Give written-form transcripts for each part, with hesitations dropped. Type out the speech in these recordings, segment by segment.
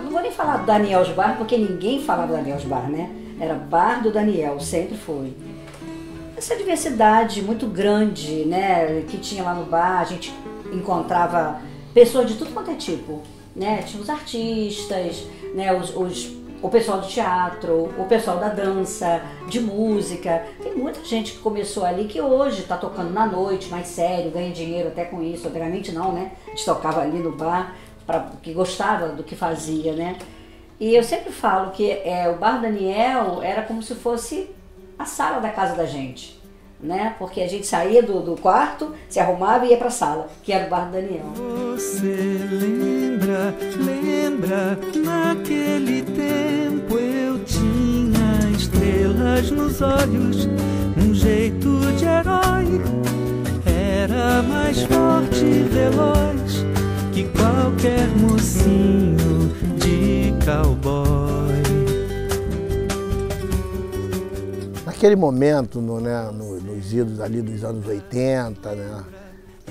não vou nem falar do Daniel's Bar, porque ninguém falava Daniel's Bar, né? Era Bar do Daniel, sempre foi. Essa diversidade muito grande, né, que tinha lá no bar, a gente encontrava pessoas de tudo quanto é tipo, né? Tinha os artistas, né, o pessoal do teatro, o pessoal da dança, de música. Tem muita gente que começou ali que hoje está tocando na noite, mais sério, ganha dinheiro até com isso. Obviamente não, né? A gente tocava ali no bar, que gostava do que fazia, né? E eu sempre falo que o Bar Daniel era como se fosse a sala da casa da gente, né? Porque a gente saía do quarto, se arrumava e ia para a sala, que era o Bar Daniel. Você lembra, naquele tempo eu tinha estrelas nos olhos, um jeito de herói, era mais forte e veloz que qualquer mocinho de cowboy. Naquele momento, nos idos ali dos anos 80, né,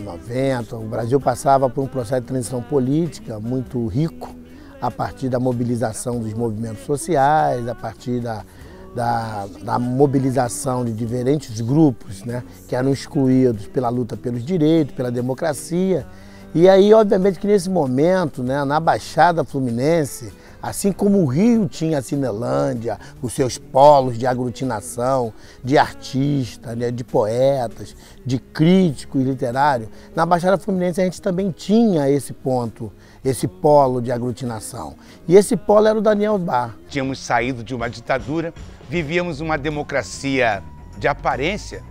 90, o Brasil passava por um processo de transição política muito rico, a partir da mobilização dos movimentos sociais, a partir da mobilização de diferentes grupos, né, que eram excluídos pela luta pelos direitos, pela democracia. E aí, obviamente, que nesse momento, né, na Baixada Fluminense, assim como o Rio tinha a Cinelândia, os seus polos de aglutinação, de artistas, né, de poetas, de críticos literários, na Baixada Fluminense a gente também tinha esse ponto, esse polo de aglutinação. E esse polo era o Daniel's Bar. Tínhamos saído de uma ditadura, vivíamos uma democracia de aparência,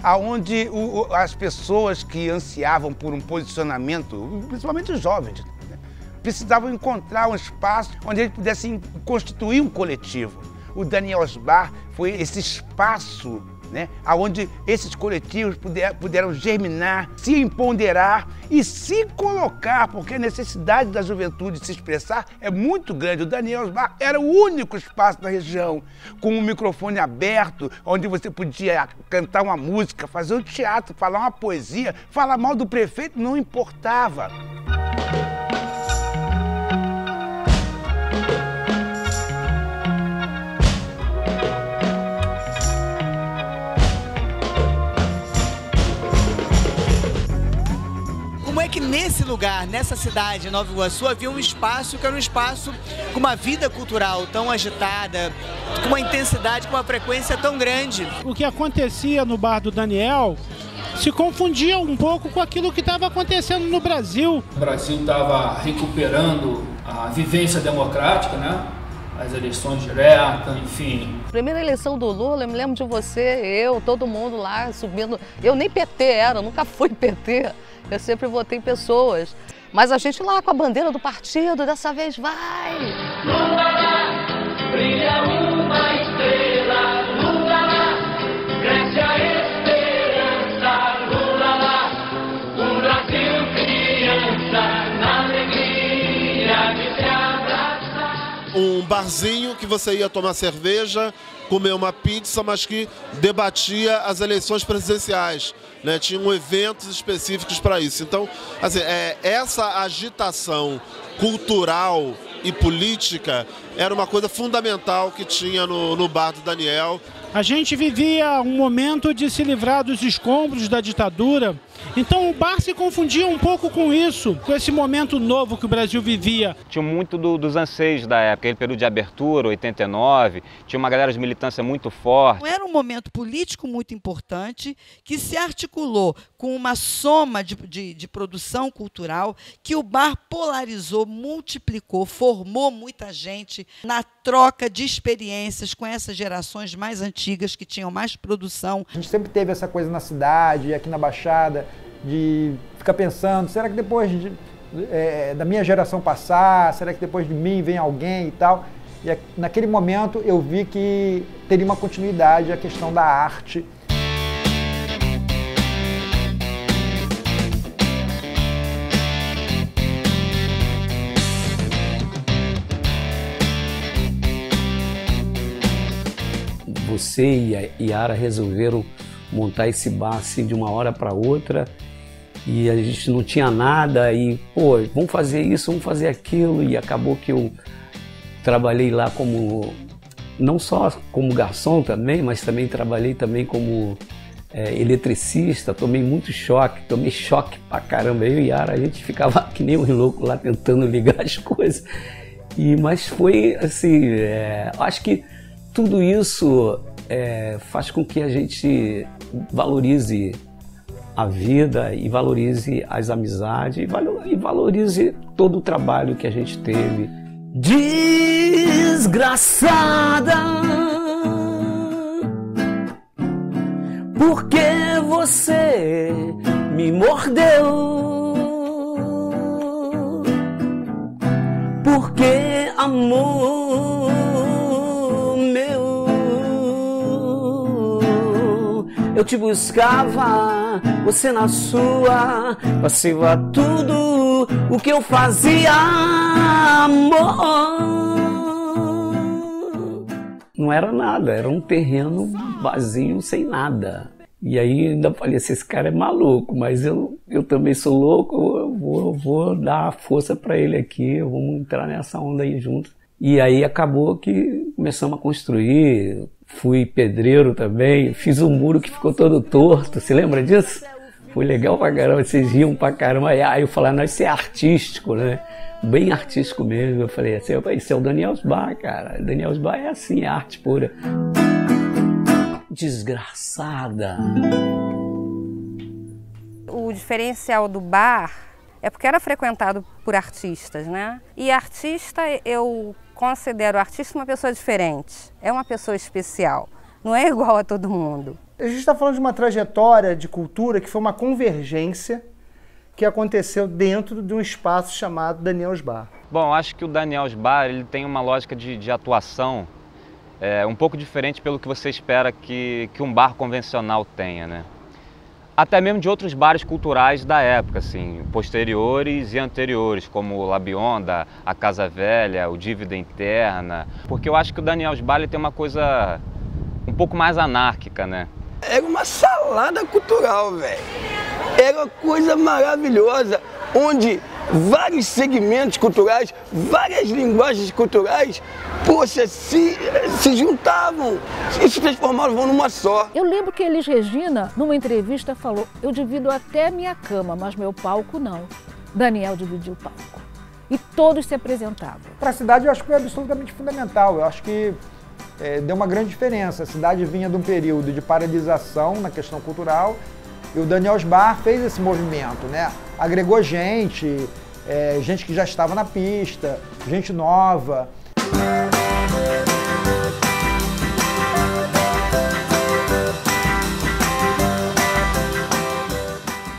aonde as pessoas que ansiavam por um posicionamento, principalmente os jovens, né, precisavam encontrar um espaço onde eles pudessem constituir um coletivo. O Daniel's Bar foi esse espaço, né, onde esses coletivos puderam germinar, se empoderar e se colocar, porque a necessidade da juventude de se expressar é muito grande. O Daniel's Bar era o único espaço da região com um microfone aberto, onde você podia cantar uma música, fazer um teatro, falar uma poesia, falar mal do prefeito, não importava. Como é que nesse lugar, nessa cidade, Nova Iguaçu, havia um espaço que era um espaço com uma vida cultural tão agitada, com uma intensidade, com uma frequência tão grande? O que acontecia no Bar do Daniel se confundia um pouco com aquilo que estava acontecendo no Brasil. O Brasil estava recuperando a vivência democrática, né? As eleições diretas, enfim. Primeira eleição do Lula, eu me lembro de você, todo mundo lá subindo. Eu nem PT era, nunca fui PT. Eu sempre votei em pessoas. Mas a gente lá com a bandeira do partido, dessa vez vai! Lula lá, brilha uma estrela, Lula lá, cresce a esperança, Lula lá, o Brasil criança, na alegria de se abraçar. Um barzinho que você ia tomar cerveja, comer uma pizza, mas que debatia as eleições presidenciais, né? Tinham eventos específicos para isso. Então, assim, essa agitação cultural e política era uma coisa fundamental que tinha no Bar do Daniel. A gente vivia um momento de se livrar dos escombros da ditadura, então o bar se confundia um pouco com isso, com esse momento novo que o Brasil vivia. Tinha muito dos anseios da época, aquele período de abertura, 89, tinha uma galera de militância muito forte. Era um momento político muito importante que se articulou com uma soma de produção cultural que o bar polarizou, multiplicou, formou muita gente na troca de experiências com essas gerações mais antigas que tinham mais produção. A gente sempre teve essa coisa na cidade, aqui na Baixada, de ficar pensando, será que depois da minha geração passar, será que depois de mim vem alguém e tal? E naquele momento eu vi que teria uma continuidade a questão da arte. Você e a Yara resolveram montar esse bar assim de uma hora para outra e a gente não tinha nada, e pô, vamos fazer isso, vamos fazer aquilo, e acabou que eu trabalhei lá como, não só como garçom também, mas também trabalhei também como eletricista. Tomei muito choque, tomei choque pra caramba. Eu e Yara, a gente ficava que nem um louco lá tentando ligar as coisas. Mas foi assim, acho que tudo isso faz com que a gente valorize a vida e valorize as amizades e valorize todo o trabalho que a gente teve. Desgraçada, porque você me mordeu, porque amor meu, eu te buscava, você na sua, passiva tudo o que eu fazia, amor. Não era nada, era um terreno vazio, sem nada. E aí ainda falei assim, esse cara é maluco, mas eu também sou louco, eu vou dar força para ele aqui, vamos entrar nessa onda aí junto. E aí acabou que começamos a construir, fui pedreiro também, fiz um muro que ficou todo torto, você lembra disso? Foi legal pra caramba, vocês riam pra caramba. Aí eu falei, não, isso é artístico, né? Bem artístico mesmo. Eu falei assim, isso é o Daniel Osbar, cara. Daniel Osbar é assim, é arte pura. Desgraçada. O diferencial do bar é porque era frequentado por artistas, né? E artista, eu considero artista uma pessoa diferente. É uma pessoa especial. Não é igual a todo mundo. A gente está falando de uma trajetória de cultura que foi uma convergência que aconteceu dentro de um espaço chamado Daniel Osbar. Bom, acho que o Daniel Osbar ele tem uma lógica de atuação um pouco diferente pelo que você espera que um bar convencional tenha, né? Até mesmo de outros bares culturais da época, assim, posteriores e anteriores, como o La Bionda, a Casa Velha, o Dívida Interna, porque eu acho que o Daniel Osbar ele tem uma coisa um pouco mais anárquica, né? Era uma salada cultural, velho. Era uma coisa maravilhosa, onde vários segmentos culturais, várias linguagens culturais, poxa, se juntavam e se transformavam numa só. Eu lembro que Elis Regina, numa entrevista, falou: eu divido até minha cama, mas meu palco não. Daniel dividiu o palco. E todos se apresentavam. Para a cidade eu acho que foi absolutamente fundamental. Eu acho que deu uma grande diferença. A cidade vinha de um período de paralisação na questão cultural e o Daniel Osbar fez esse movimento, né? Agregou gente, gente que já estava na pista, gente nova.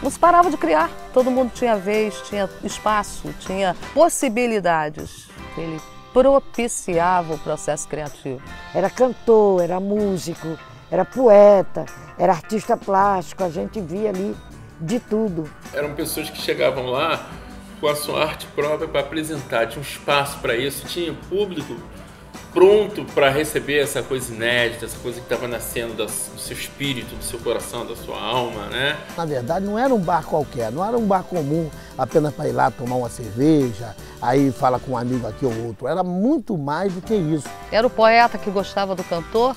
Não se parava de criar, todo mundo tinha vez, tinha espaço, tinha possibilidades. Ele propiciava o processo criativo. Era cantor, era músico, era poeta, era artista plástico, a gente via ali de tudo. Eram pessoas que chegavam lá com a sua arte própria para apresentar, tinha um espaço para isso, tinha público pronto para receber essa coisa inédita, essa coisa que estava nascendo do seu espírito, do seu coração, da sua alma, né? Na verdade, não era um bar qualquer, não era um bar comum apenas para ir lá tomar uma cerveja, aí fala com um amigo aqui ou outro, era muito mais do que isso. Era o poeta que gostava do cantor,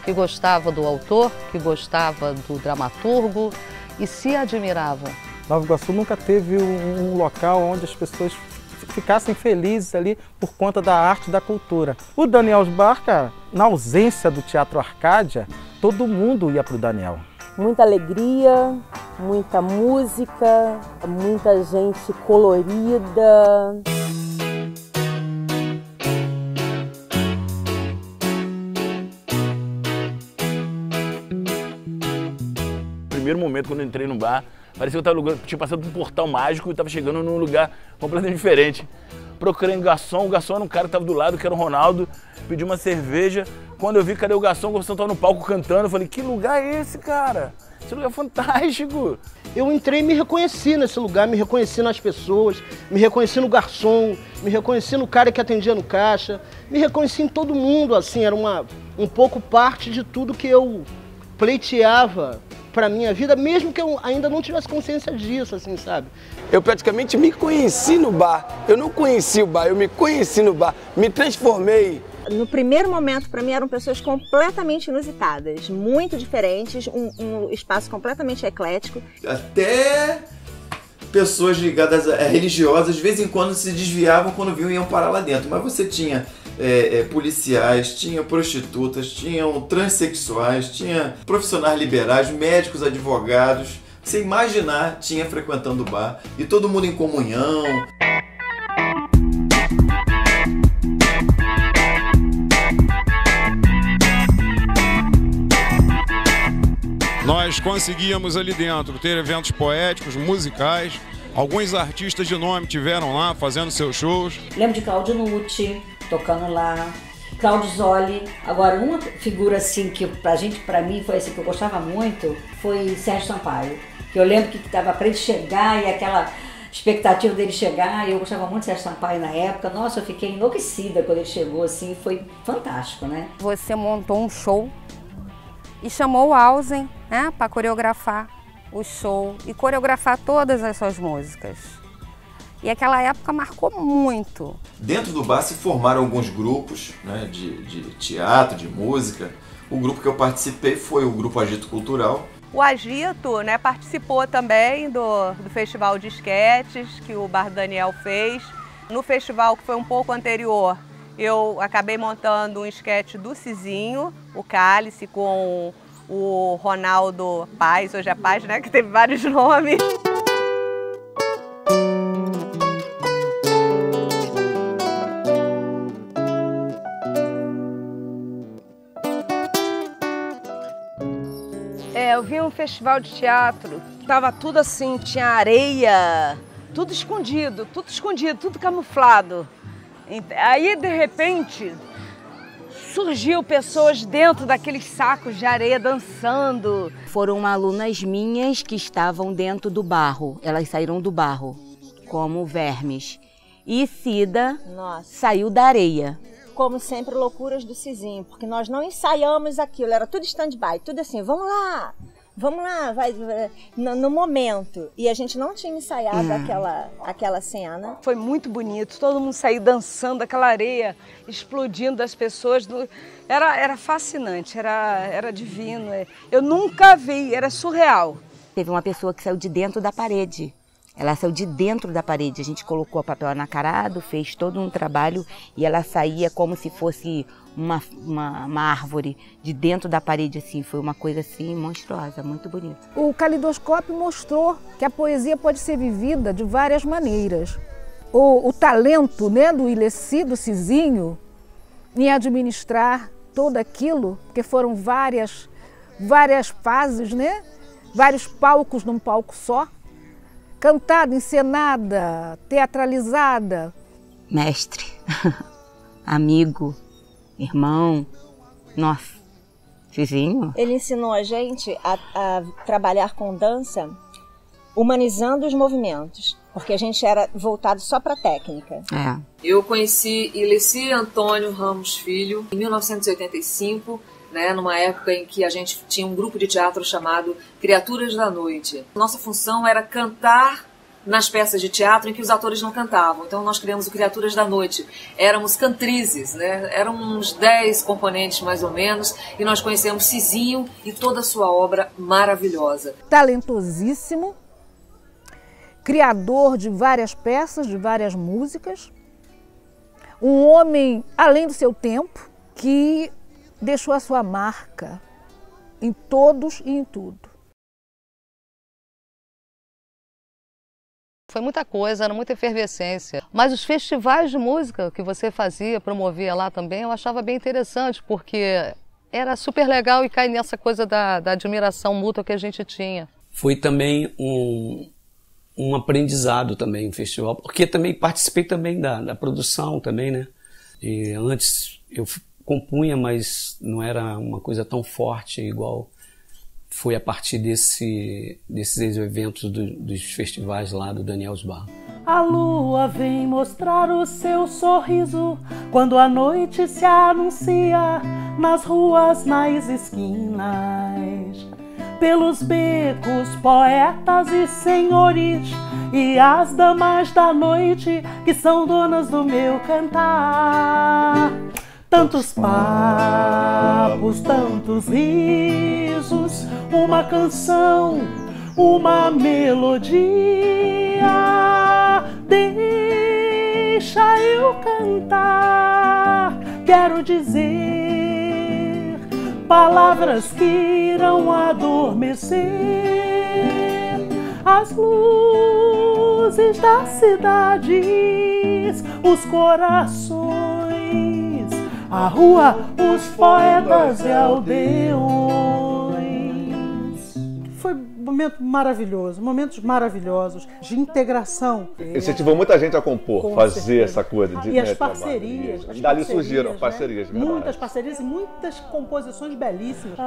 que gostava do autor, que gostava do dramaturgo e se admiravam. Nova Iguaçu nunca teve um local onde as pessoas ficassem felizes ali por conta da arte e da cultura. O Daniel Osbar, cara, na ausência do Teatro Arcádia, todo mundo ia pro Daniel. Muita alegria, muita música, muita gente colorida. Primeiro momento quando eu entrei no bar, parecia que eu tinha passado por um portal mágico e estava chegando num lugar completamente diferente. Procurei um garçom, o garçom era um cara que estava do lado, que era o Ronaldo, pedi uma cerveja. Quando eu vi, cadê o garçom estava no palco cantando, eu falei, que lugar é esse, cara? Esse lugar é fantástico. Eu entrei e me reconheci nesse lugar, me reconheci nas pessoas, me reconheci no garçom, me reconheci no cara que atendia no caixa, me reconheci em todo mundo, assim, era um pouco parte de tudo que eu pleiteava pra minha vida, mesmo que eu ainda não tivesse consciência disso, assim, sabe? Eu praticamente me conheci no bar. Eu não conheci o bar, eu me conheci no bar. Me transformei. No primeiro momento, para mim, eram pessoas completamente inusitadas, muito diferentes, um espaço completamente eclético. Até pessoas ligadas a religiosas, de vez em quando se desviavam quando viam e iam parar lá dentro. Mas você tinha policiais, tinha prostitutas, tinham transexuais, tinha profissionais liberais, médicos, advogados. Você imaginar, tinha frequentando o bar e todo mundo em comunhão. Nós conseguíamos ali dentro ter eventos poéticos, musicais. Alguns artistas de nome tiveram lá fazendo seus shows. Lembro de Claudio Nucci tocando lá, Claudio Zoli. Agora, uma figura assim que pra mim foi assim que eu gostava muito, foi Sérgio Sampaio. Que eu lembro que estava para ele chegar e aquela expectativa dele chegar, e eu gostava muito de Sérgio Sampaio na época. Nossa, eu fiquei enlouquecida quando ele chegou, assim, foi fantástico, né? Você montou um show e chamou o Alzen, né, para coreografar o show e coreografar todas as suas músicas. E aquela época marcou muito. Dentro do bar se formaram alguns grupos, né, de teatro, de música. O grupo que eu participei foi o Grupo Agito Cultural. O Agito, né, participou também do festival de esquetes que o Bar Daniel fez. No festival que foi um pouco anterior, eu acabei montando um esquete do Cizinho, o Cálice, com o Ronaldo Paz, hoje é Paz, né, que teve vários nomes. Eu vi um festival de teatro, tava tudo assim, tinha areia, tudo escondido, tudo camuflado. Aí, de repente, surgiu pessoas dentro daqueles sacos de areia dançando. Foram alunas minhas que estavam dentro do barro, elas saíram do barro, como vermes. E Cida saiu da areia. Como sempre, loucuras do Cizinho, porque nós não ensaiamos aquilo, era tudo stand-by, tudo assim, vamos lá, vai, no momento. E a gente não tinha ensaiado aquela cena. Foi muito bonito, todo mundo saiu dançando, aquela areia explodindo das pessoas. Era fascinante, era divino. Eu nunca vi, era surreal. Teve uma pessoa que saiu de dentro da parede. Ela saiu de dentro da parede, a gente colocou o papel anacarado, fez todo um trabalho e ela saía como se fosse uma árvore de dentro da parede, assim. Foi uma coisa assim monstruosa, muito bonita. O Calidoscópio mostrou que a poesia pode ser vivida de várias maneiras. O talento, né, do Ilessi, do Cizinho, em administrar tudo aquilo, porque foram várias fases, né? Vários palcos num palco só. Cantada, encenada, teatralizada. Mestre, amigo, irmão, nossa, Cizinho. Ele ensinou a gente a trabalhar com dança, humanizando os movimentos, porque a gente era voltado só para a técnica. Eu conheci Ilessi Antônio Ramos Filho em 1985, né, numa época em que a gente tinha um grupo de teatro chamado Criaturas da Noite. Nossa função era cantar nas peças de teatro em que os atores não cantavam. Então nós criamos o Criaturas da Noite. Éramos cantrizes, né? Eram uns 10 componentes mais ou menos, e nós conhecemos Cizinho e toda a sua obra maravilhosa. Talentosíssimo, criador de várias peças, de várias músicas, um homem além do seu tempo, que deixou a sua marca em todos e em tudo. Foi muita coisa, era muita efervescência. Mas os festivais de música que você fazia, promovia lá também, eu achava bem interessante, porque era super legal e cai nessa coisa da admiração mútua que a gente tinha. Foi também um aprendizado também, um festival, porque também participei também da produção também, né? E antes eu compunha, mas não era uma coisa tão forte igual foi a partir desses eventos dos festivais lá do Daniel's Bar. A lua vem mostrar o seu sorriso quando a noite se anuncia nas ruas, nas esquinas. pelos becos, poetas e senhores, e as damas da noite que são donas do meu cantar. Tantos papos, tantos risos, uma canção, uma melodia. Deixa eu cantar, quero dizer palavras que irão adormecer as luzes das cidades, os corações, a rua, os poetas e aldeões. Foi um momento maravilhoso, momentos maravilhosos de integração. Incentivou muita gente a compor, Com fazer certeza. essa coisa de E as parcerias. E dali surgiram parcerias, né? Muitas parcerias e muitas composições belíssimas.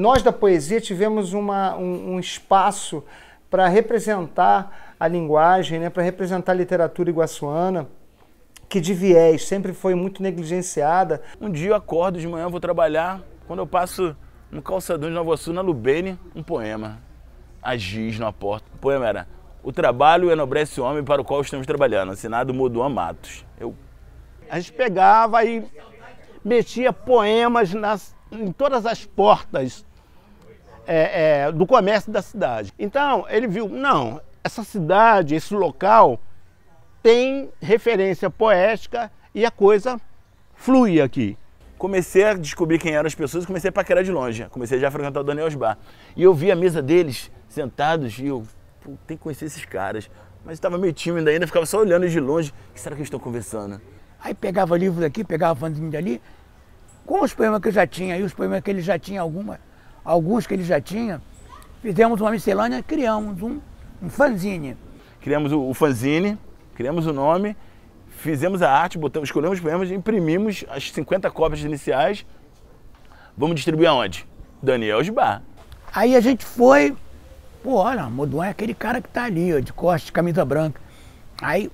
Nós da poesia tivemos um espaço para representar a linguagem, né, para representar a literatura iguaçuana, que de viés sempre foi muito negligenciada. Um dia eu acordo de manhã, vou trabalhar, quando eu passo no calçadão de Nova Sul, na Lubene, um poema. A giz na porta. O poema era: o trabalho enobrece o homem para o qual estamos trabalhando, assinado Moduan Matos. A gente pegava e metia poemas em todas as portas do comércio da cidade. Então ele viu, não, essa cidade, esse local tem referência poética e a coisa flui aqui. Comecei a descobrir quem eram as pessoas e comecei a paquerar de longe. Comecei já a frequentar o Daniel Osbar. E eu vi a mesa deles sentados e eu, pô, tem que conhecer esses caras. Mas estava meio tímido ainda, ficava só olhando de longe. O que será que eles estão conversando? Aí pegava livros aqui, pegava fanzinho dali, com os poemas que eu já tinha, e os poemas que ele já tinha, alguns que ele já tinha, fizemos uma miscelânea, criamos um fanzine. Criamos o fanzine, criamos o nome, fizemos a arte, escolhemos os poemas, imprimimos as 50 cópias iniciais. Vamos distribuir aonde? Daniel Osbar. Aí a gente foi, pô, olha, Moduan é aquele cara que tá ali, ó, de costas, camisa branca. Aí,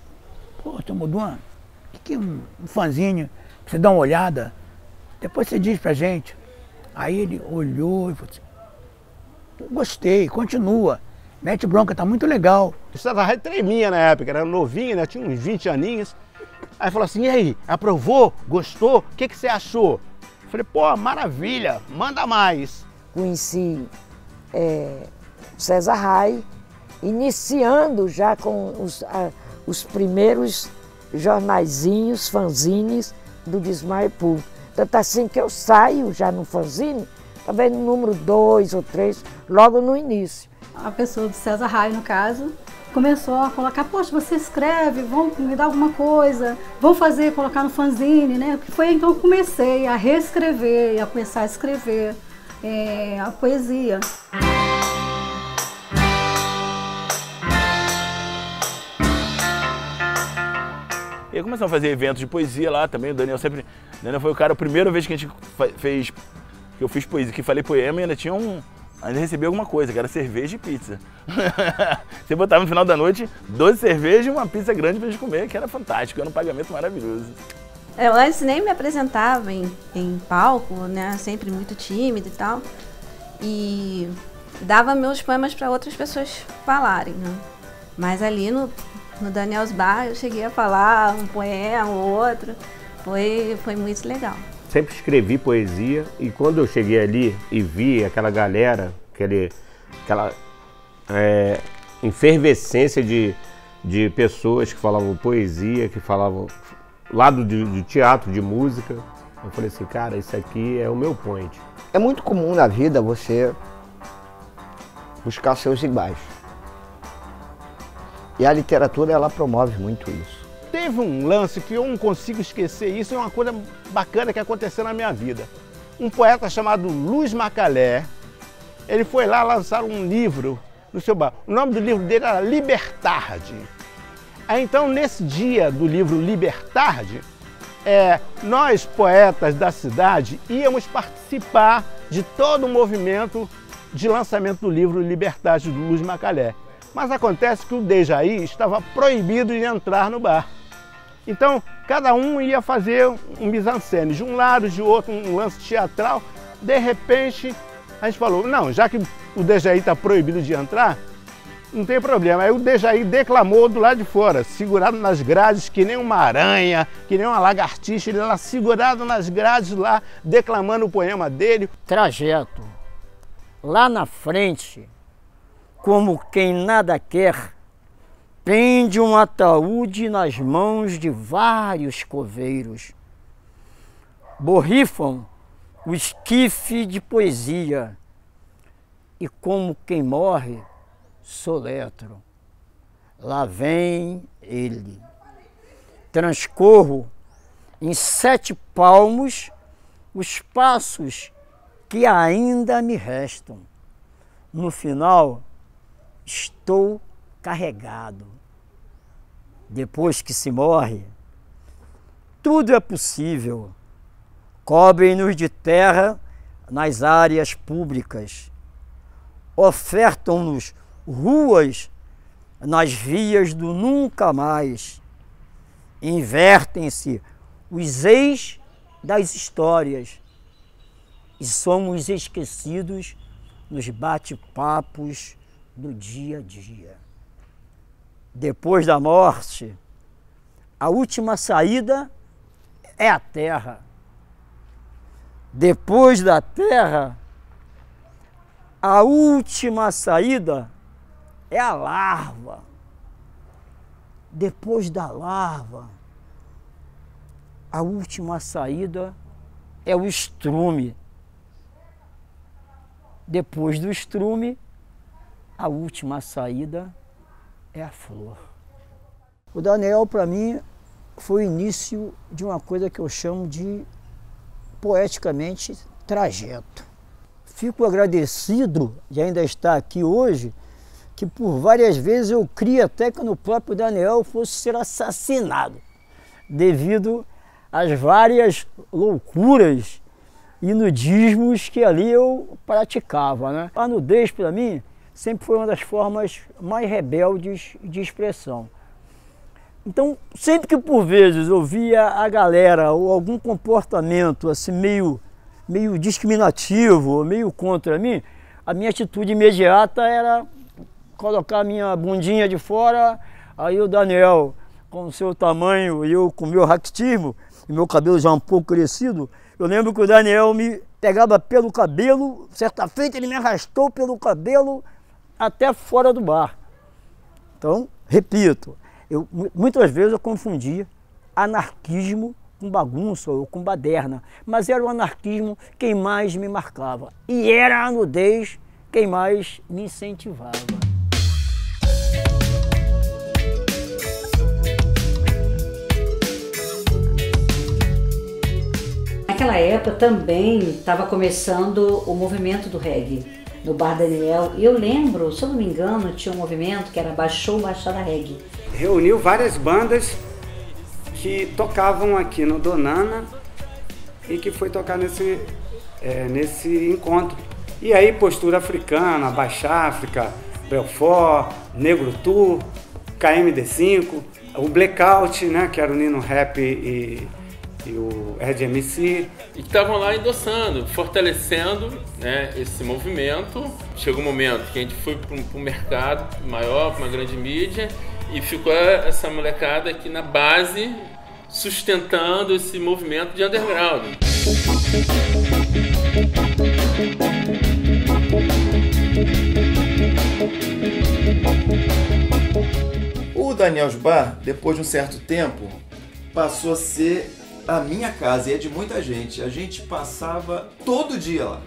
pô, seu Moduan, o que é um fanzine? Você dá uma olhada, depois você diz pra gente. Aí ele olhou e falou assim, gostei, continua, mete bronca, tá muito legal. O César Raio tremia na época, era novinho, né? Tinha uns 20 aninhos. Aí falou assim, e aí, aprovou? Gostou? O que você achou? Eu falei, pô, maravilha, manda mais. Conheci César Raio, iniciando já com os primeiros jornaizinhos, fanzines do Desmaio Público. Tanto assim que eu saio já no fanzine, talvez no número 2 ou 3, logo no início. A pessoa do César Raio, no caso, começou a colocar, poxa, você escreve, vão me dar alguma coisa, vão colocar no fanzine, né? Foi então que eu comecei a reescrever, a começar a escrever a poesia. E aí começamos a fazer eventos de poesia lá também, o Daniel foi o cara, a primeira vez que a gente fez, que eu fiz poesia, que falei poema e ainda tinha ainda recebi alguma coisa, que era cerveja e pizza. Você botava no final da noite 12 cervejas e uma pizza grande pra gente comer, que era fantástico, era um pagamento maravilhoso. Eu antes nem me apresentava em palco, né, sempre muito tímida e tal, e dava meus poemas para outras pessoas falarem, né? Mas ali no Daniel Osbar eu cheguei a falar um poema ou outro, foi muito legal. Sempre escrevi poesia e quando eu cheguei ali e vi aquela galera, aquela efervescência de pessoas que falavam poesia, que falavam lado de teatro, de música, eu falei assim, cara, isso aqui é o meu point. É muito comum na vida você buscar seus iguais. E a literatura, ela promove muito isso. Teve um lance que eu não consigo esquecer, isso é uma coisa bacana que aconteceu na minha vida. Um poeta chamado Luiz Macalé, ele foi lá lançar um livro no seu bar. O nome do livro dele era Libertarde. Aí então, nesse dia do livro Libertarde, nós, poetas da cidade, íamos participar de todo o movimento de lançamento do livro Liberdade do Luiz Macalé. Mas acontece que o Dejaí estava proibido de entrar no bar. Então, cada um ia fazer um mise-en-scène, de um lado, de outro, um lance teatral. De repente, a gente falou, não, já que o Dejaí está proibido de entrar, não tem problema. Aí o Dejaí declamou do lado de fora, segurado nas grades, que nem uma aranha, que nem uma lagartixa. Ele lá segurado nas grades lá, declamando o poema dele. Trajeto. Lá na frente, como quem nada quer, pende um ataúde nas mãos de vários coveiros. Borrifam o esquife de poesia e como quem morre, soletro. Lá vem ele. Transcorro em 7 palmos os passos que ainda me restam. No final, estou carregado. Depois que se morre, tudo é possível. Cobrem-nos de terra nas áreas públicas. Ofertam-nos ruas nas vias do nunca mais. Invertem-se os ex das histórias e somos esquecidos nos bate-papos do dia a dia. Depois da morte, a última saída é a terra. Depois da terra, a última saída é a larva. Depois da larva, a última saída é o estrume. Depois do estrume, a última saída é a flor. O Daniel, para mim, foi o início de uma coisa que eu chamo de, poeticamente, trajeto. Fico agradecido de ainda estar aqui hoje, que por várias vezes eu criei até que no próprio Daniel fosse ser assassinado, devido às várias loucuras e nudismos que ali eu praticava, né? A nudez, para mim, sempre foi uma das formas mais rebeldes de expressão. Então, sempre que por vezes eu via a galera ou algum comportamento assim meio discriminativo, meio contra mim, a minha atitude imediata era colocar a minha bundinha de fora. Aí o Daniel, com o seu tamanho e eu com o meu raquitismo, e meu cabelo já um pouco crescido, eu lembro que o Daniel me pegava pelo cabelo, certa feita ele me arrastou pelo cabelo até fora do bar. Então, repito, muitas vezes eu confundia anarquismo com bagunça ou com baderna, mas era o anarquismo quem mais me marcava e era a nudez quem mais me incentivava. Naquela época também estava começando o movimento do reggae no Bar Daniel. E eu lembro, se eu não me engano, tinha um movimento que era Baixou Baixada Reggae. Reuniu várias bandas que tocavam aqui no Donana e que foi tocar nesse encontro. E aí Postura Africana, Baixa África, Belfort, Negro Tour, KMD5, o Blackout, né, que era o Nino Rap e o Ed MC. E que estavam lá endossando, fortalecendo, né, esse movimento. Chegou um momento que a gente foi para um mercado maior, para uma grande mídia, e ficou essa molecada aqui na base, sustentando esse movimento de underground. O Daniel's Bar, depois de um certo tempo, passou a ser a minha casa, e é de muita gente. A gente passava todo dia lá.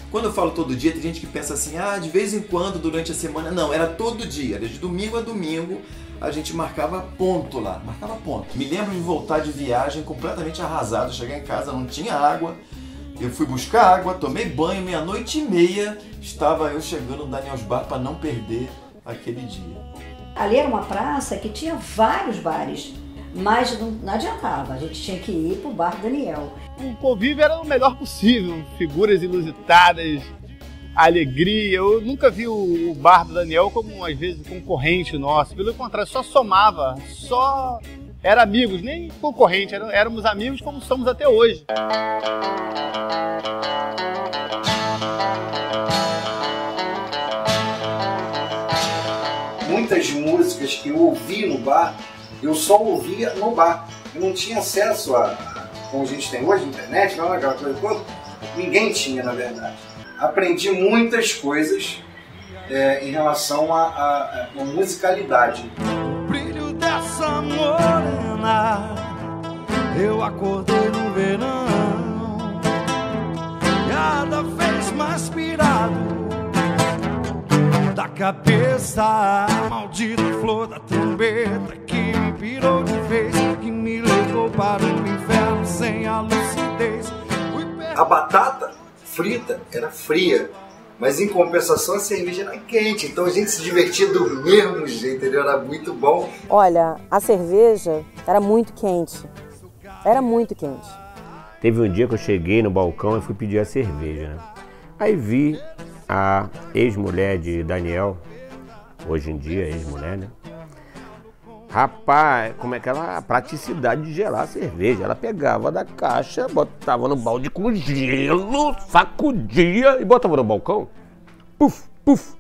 Quando eu falo todo dia, tem gente que pensa assim, de vez em quando, durante a semana. Não, era todo dia, de domingo a domingo, a gente marcava ponto lá, marcava ponto. Me lembro de voltar de viagem completamente arrasado, chegar em casa, não tinha água, eu fui buscar água, tomei banho, 00:30, estava eu chegando no Daniel's Bar para não perder aquele dia. Ali era uma praça que tinha vários bares. Mas não adiantava, a gente tinha que ir pro Bar Daniel. O convívio era o melhor possível, figuras inusitadas, alegria. Eu nunca vi o Bar do Daniel como, às vezes, concorrente nosso. Pelo contrário, só somava, só era amigos, nem concorrente, éramos amigos como somos até hoje. Muitas músicas que eu ouvi no bar, eu só ouvia no bar. Eu não tinha acesso a, como a gente tem hoje, internet, não, aquela coisa toda. Ninguém tinha, na verdade. Aprendi muitas coisas em relação à musicalidade. O brilho dessa morena, eu acordei no verão, cada vez mais pirado da cabeça, a maldita flor da trombeta que me pirou de vez, que me levou para o inferno sem a lucidez. A batata frita era fria, mas em compensação a cerveja era quente, então a gente se divertia do mesmo jeito, entendeu? Era muito bom. Olha, a cerveja era muito quente, era muito quente. Teve um dia que eu cheguei no balcão e fui pedir a cerveja, né? Aí vi a ex-mulher de Daniel, hoje em dia ex-mulher, né? Rapaz, como é que ela, a praticidade de gelar a cerveja. Ela pegava da caixa, botava no balde com gelo, sacudia e botava no balcão. Puf, puf.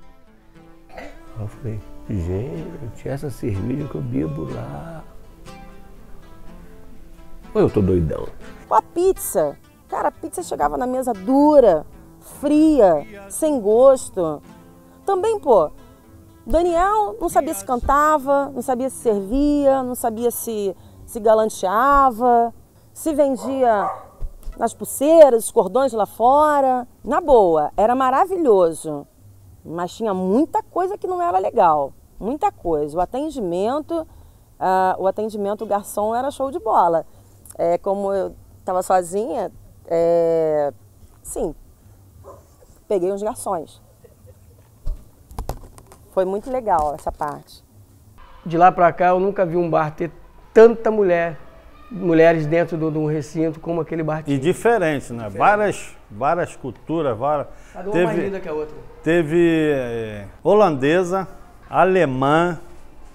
Eu falei, gente, essa cerveja que eu bebo lá. Ou eu tô doidão? A pizza, cara, a pizza chegava na mesa dura, fria, sem gosto. Também, pô, Daniel não sabia se cantava, não sabia se servia, não sabia se galanteava, se vendia nas pulseiras, os cordões lá fora. Na boa, era maravilhoso, mas tinha muita coisa que não era legal, muita coisa. O atendimento, o garçom era show de bola. Como eu estava sozinha, sim, peguei uns garçons. Foi muito legal essa parte. De lá para cá eu nunca vi um bar ter tanta mulheres dentro de um recinto como aquele bar tinha. E diferente, né? Várias culturas, cada uma mais linda que a outra. Teve holandesa, alemã,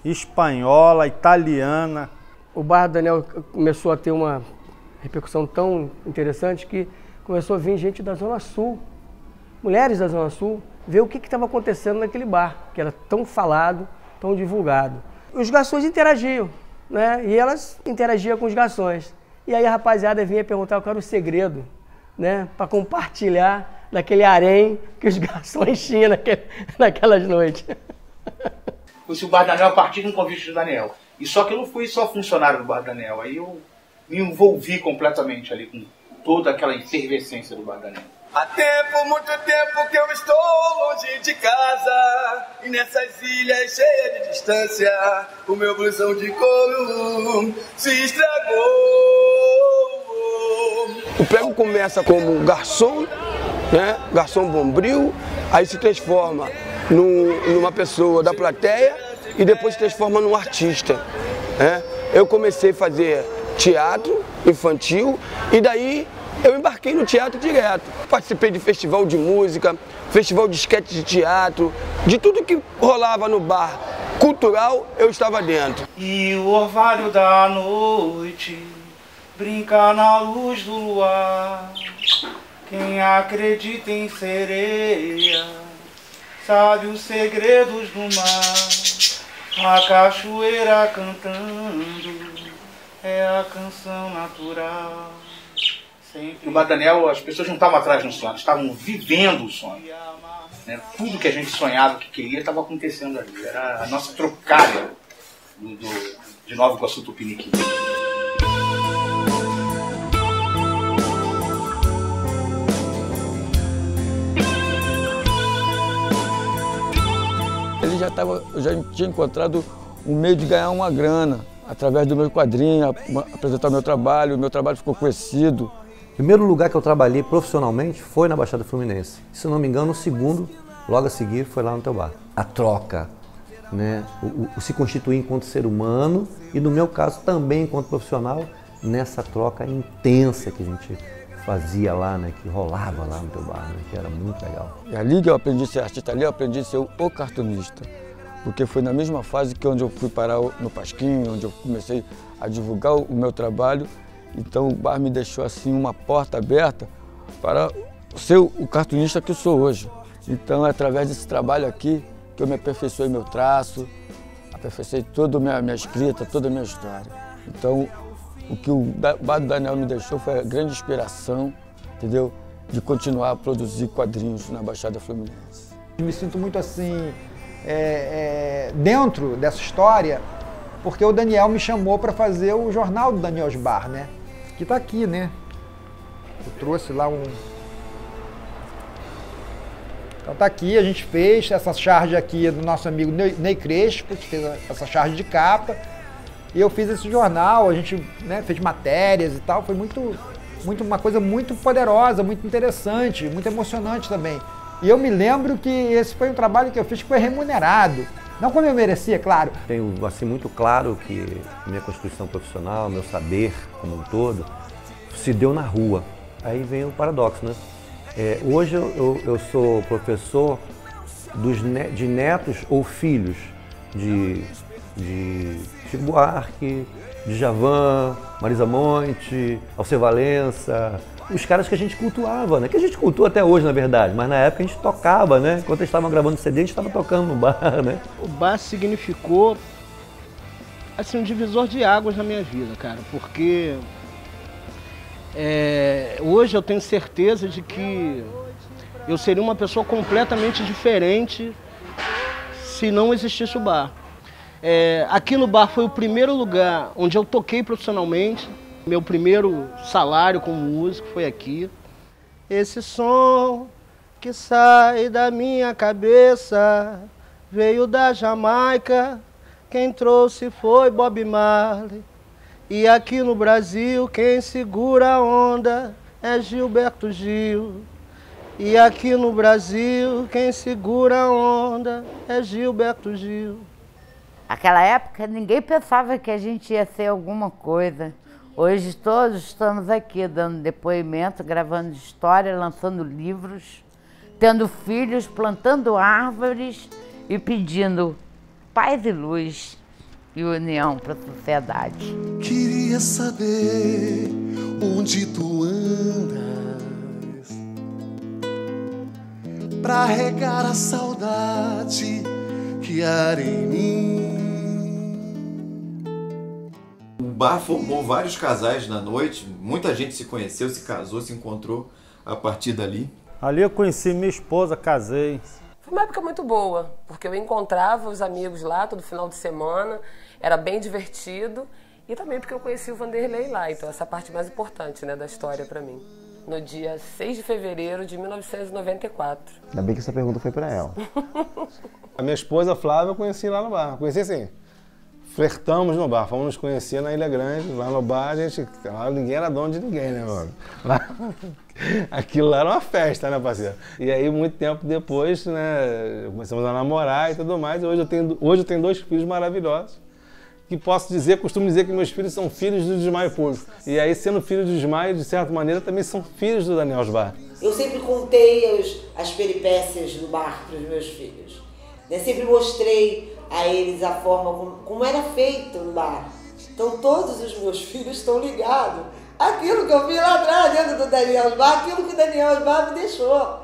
espanhola, italiana. O bar do Daniel começou a ter uma repercussão tão interessante que começou a vir gente da Zona Sul, mulheres da Zona Sul, ver o que estava acontecendo naquele bar, que era tão falado, tão divulgado. Os garçons interagiam, né? E elas interagiam com os garçons. E aí a rapaziada vinha perguntar qual era o segredo, né? Para compartilhar daquele harém que os garçons tinham naquelas noites. Conheci o Bar Daniel a partir de um convite do Daniel. E só que eu não fui só funcionário do Bar Daniel, aí eu me envolvi completamente ali com toda aquela efervescência do Bar Daniel. Há tempo, muito tempo que eu estou longe de casa, e nessas ilhas cheias de distância, o meu blusão de couro se estragou. O prego começa como garçom, né? Garçom bombril, aí se transforma numa pessoa da plateia e depois se transforma num artista, né? Eu comecei a fazer teatro infantil e daí eu embarquei no teatro direto. Participei de festival de música, festival de esquete de teatro, de tudo que rolava no bar cultural, eu estava dentro. E o orvalho da noite brinca na luz do luar. Quem acredita em sereia sabe os segredos do mar. A cachoeira cantando é a canção natural. No Bar Daniel, as pessoas não estavam atrás de um sonho, estavam vivendo o sonho. Né? Tudo que a gente sonhava, que queria, estava acontecendo ali. Era a nossa Tropicália de Nova Iguaçu, Tupiniquim. Eu já tinha encontrado um meio de ganhar uma grana através do meu quadrinho, apresentar o meu trabalho ficou conhecido. O primeiro lugar que eu trabalhei profissionalmente foi na Baixada Fluminense. Se não me engano, o segundo, logo a seguir, foi lá no teu bar. A troca, né, o se constituir enquanto ser humano e, no meu caso, também enquanto profissional, nessa troca intensa que a gente fazia lá, né, que rolava lá no teu bar, né, que era muito legal. E ali que eu aprendi a ser artista, ali eu aprendi a ser o cartunista, porque foi na mesma fase que onde eu fui parar no Pasquim, onde eu comecei a divulgar o meu trabalho. Então o bar me deixou assim uma porta aberta para ser o cartunista que eu sou hoje. Então é através desse trabalho aqui que eu me aperfeiçoei meu traço, aperfeiçoei toda a minha escrita, toda a minha história. Então o que o bar do Daniel me deixou foi a grande inspiração, entendeu? De continuar a produzir quadrinhos na Baixada Fluminense. Me sinto muito assim, dentro dessa história, porque o Daniel me chamou para fazer o jornal do Daniel Bar, né? Que está aqui, né? Eu trouxe lá um... Então tá aqui, a gente fez essa charge aqui do nosso amigo Ney Crespo, que fez essa charge de capa. E eu fiz esse jornal, a gente, né, fez matérias e tal, foi uma coisa muito poderosa, muito interessante, muito emocionante também. E eu me lembro que esse foi um trabalho que eu fiz que foi remunerado. Não como eu merecia, claro. Tenho assim muito claro que minha constituição profissional, meu saber como um todo, se deu na rua. Aí vem o paradoxo, né? Hoje eu sou professor de netos ou filhos de Chico Buarque, Djavan, Marisa Monte, Alceu Valença, os caras que a gente cultuava, né? Que a gente cultua até hoje, na verdade, mas na época a gente tocava, né? Enquanto eles estavam gravando CD, a gente estava tocando no bar, né? O bar significou, assim, um divisor de águas na minha vida, cara, porque hoje eu tenho certeza de que eu seria uma pessoa completamente diferente se não existisse o bar. Aqui no bar foi o primeiro lugar onde eu toquei profissionalmente. Meu primeiro salário como músico foi aqui. Esse som que sai da minha cabeça veio da Jamaica, quem trouxe foi Bob Marley. E aqui no Brasil quem segura a onda é Gilberto Gil. E aqui no Brasil quem segura a onda é Gilberto Gil. Naquela época ninguém pensava que a gente ia ser alguma coisa. Hoje todos estamos aqui dando depoimento, gravando história, lançando livros, tendo filhos, plantando árvores e pedindo paz e luz e união para a sociedade. Queria saber onde tu andas pra regar a saudade que há em mim. O bar formou vários casais na noite, muita gente se conheceu, se casou, se encontrou a partir dali. Ali eu conheci minha esposa, casei. Foi uma época muito boa, porque eu encontrava os amigos lá todo final de semana, era bem divertido, e também porque eu conheci o Vanderlei lá, então essa é a parte mais importante, né, da história para mim. No dia 6 de fevereiro de 1994. Ainda bem que essa pergunta foi para ela. A minha esposa Flávia eu conheci lá no bar, conheci assim. Flertamos no bar, fomos nos conhecer na Ilha Grande, lá no bar, lá ninguém era dono de ninguém, né, mano? Aquilo lá era uma festa, né, parceiro? E aí, muito tempo depois, né, começamos a namorar e tudo mais, e hoje eu tenho 2 filhos maravilhosos, que costumo dizer que meus filhos são filhos do Desmaio Público. E aí, sendo filho do Desmaio, de certa maneira, também são filhos do Daniel Bar. Eu sempre contei as peripécias do bar para os meus filhos. Eu sempre mostrei a eles a forma como era feito no bar. Então todos os meus filhos estão ligados àquilo que eu vi lá atrás, dentro do Daniel Bar, aquilo que o Daniel Bar me deixou.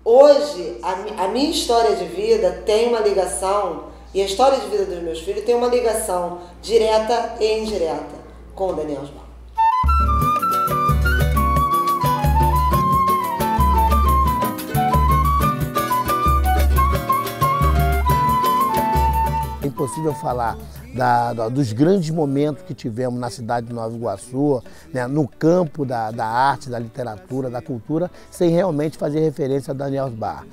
Hoje, a minha história de vida tem uma ligação, e a história de vida dos meus filhos tem uma ligação direta e indireta com o Daniel Bar. É impossível falar dos grandes momentos que tivemos na cidade de Nova Iguaçu, né, no campo da arte, da literatura, da cultura, sem realmente fazer referência a Daniel Bar.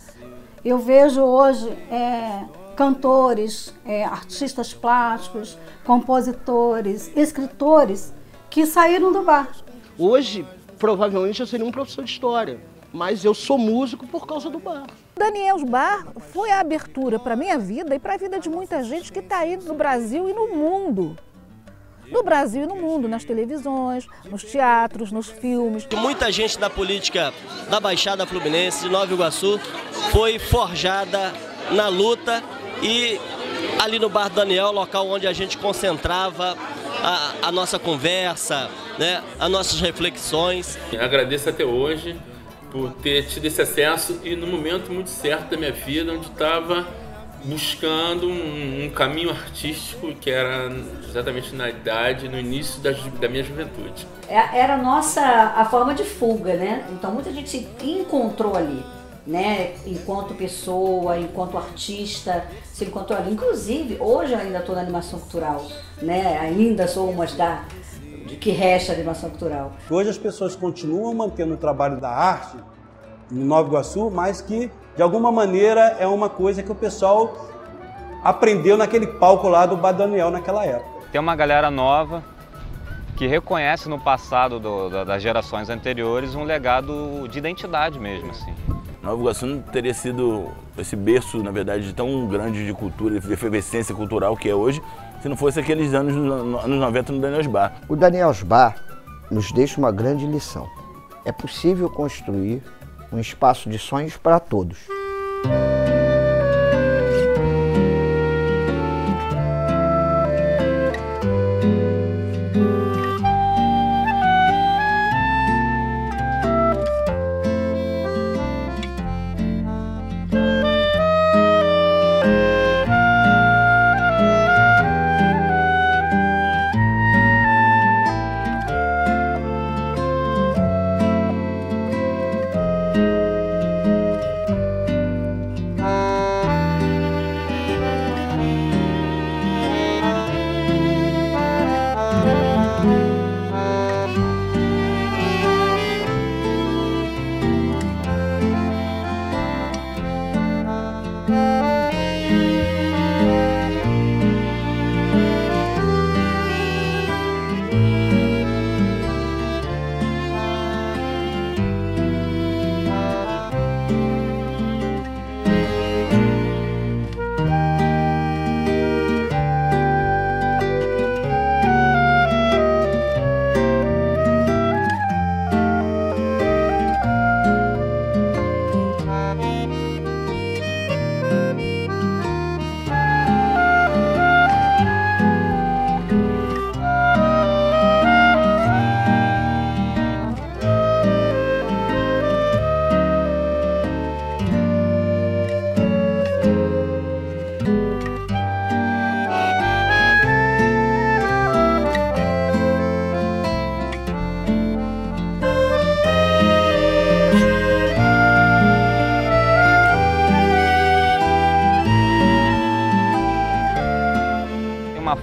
Eu vejo hoje cantores, artistas plásticos, compositores, escritores que saíram do bar. Hoje, provavelmente, eu seria um professor de história. mas eu sou músico por causa do bar. Daniel's Bar foi a abertura para a minha vida e para a vida de muita gente que está aí no Brasil e no mundo. No Brasil e no mundo, nas televisões, nos teatros, nos filmes. Muita gente da política da Baixada Fluminense, de Nova Iguaçu, foi forjada na luta e ali no Bar do Daniel, local onde a gente concentrava a nossa conversa, né, as nossas reflexões. Agradeço até hoje por ter tido esse acesso e no momento muito certo da minha vida, onde estava buscando um caminho artístico que era exatamente na idade, no início da minha juventude. Era a forma de fuga, né? Então muita gente se encontrou ali, né? Enquanto pessoa, enquanto artista, se encontrou ali. Inclusive, hoje eu ainda estou na animação cultural, né? Ainda sou uma de que resta a animação cultural. Hoje as pessoas continuam mantendo o trabalho da arte em Nova Iguaçu, mas que de alguma maneira é uma coisa que o pessoal aprendeu naquele palco lá do Bar Daniel naquela época. Tem uma galera nova que reconhece no passado das gerações anteriores um legado de identidade mesmo, assim. Nova Iguaçu não teria sido esse berço, na verdade, tão grande de cultura, de efervescência cultural que é hoje, se não fosse aqueles anos 90 no Daniel's Bar. O Daniel's Bar nos deixa uma grande lição. É possível construir um espaço de sonhos para todos.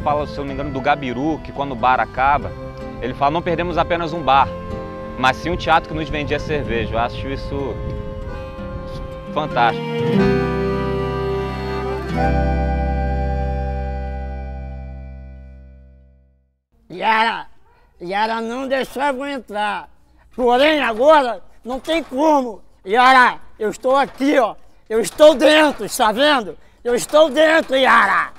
Fala, se eu não me engano, do Gabiru, que quando o bar acaba, ele fala, não perdemos apenas um bar, mas sim um teatro que nos vendia cerveja. Eu acho isso fantástico. Yara não deixou eu entrar, porém agora não tem como. Yara, eu estou aqui, ó, eu estou dentro, está vendo? Eu estou dentro, Yara.